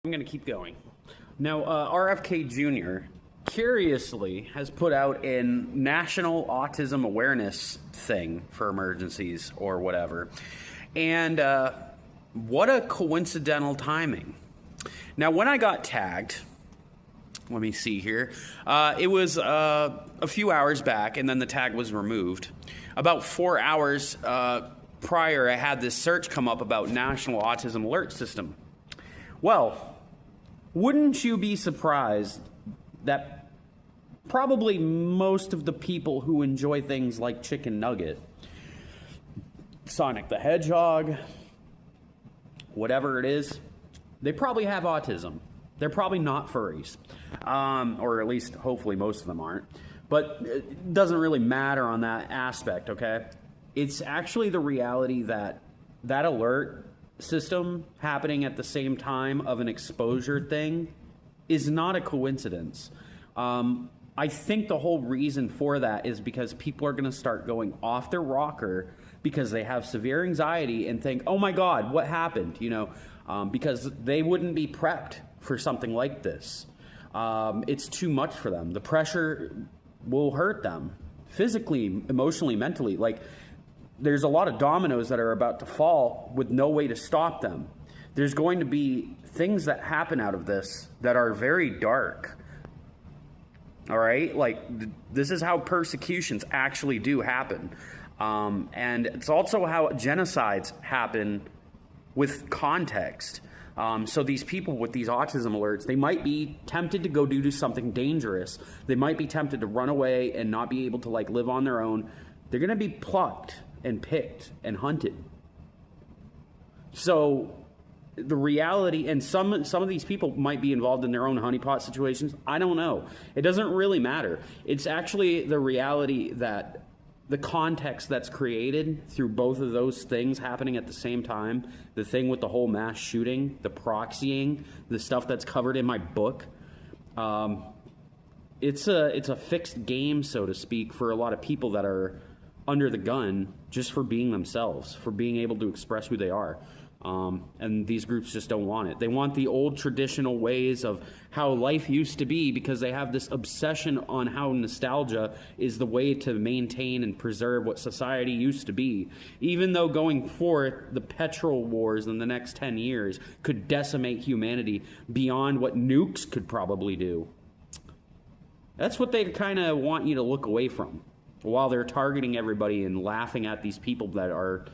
I'm going to keep going. Now, RFK Jr. curiously has put out a national autism awareness thing for emergencies or whatever. And what a coincidental timing. Now, when I got tagged, let me see here, it was a few hours back, and then the tag was removed. About 4 hours prior, I had this search come up about National Autism Alert System. Well, wouldn't you be surprised that probably most of the people who enjoy things like Chicken Nugget, Sonic the Hedgehog, whatever it is, they probably have autism. They're probably not furries, or at least hopefully most of them aren't. But it doesn't really matter on that aspect, okay? It's actually the reality that that alert system happening at the same time of an exposure thing is not a coincidence. I think the whole reason for that is because people are going to start going off their rocker because they have severe anxiety and think, oh my God, what happened? You know, because they wouldn't be prepped for something like this. It's too much for them. The pressure will hurt them physically, emotionally, mentally. Like, there's a lot of dominoes that are about to fall with no way to stop them. There's going to be things that happen out of this that are very dark. All right? Like, this is how persecutions actually do happen. And it's also how genocides happen with context. So these people with these autism alerts, they might be tempted to go do something dangerous. They might be tempted to run away and not be able to, like, live on their own. They're going to be plucked and picked and hunted. So the reality, and some of these people might be involved in their own honeypot situations. I don't know. It doesn't really matter. It's actually the reality that the context that's created through both of those things happening at the same time, the thing with the whole mass shooting, the proxying, the stuff that's covered in my book, it's a fixed game, so to speak, for a lot of people that are under the gun just for being themselves, for being able to express who they are. And these groups just don't want it. They want the old traditional ways of how life used to be because they have this obsession on how nostalgia is the way to maintain and preserve what society used to be. Even though going forth, the petrol wars in the next 10 years could decimate humanity beyond what nukes could probably do. That's what they kind of want you to look away from, while they're targeting everybody and laughing at these people that are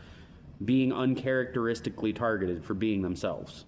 being uncharacteristically targeted for being themselves.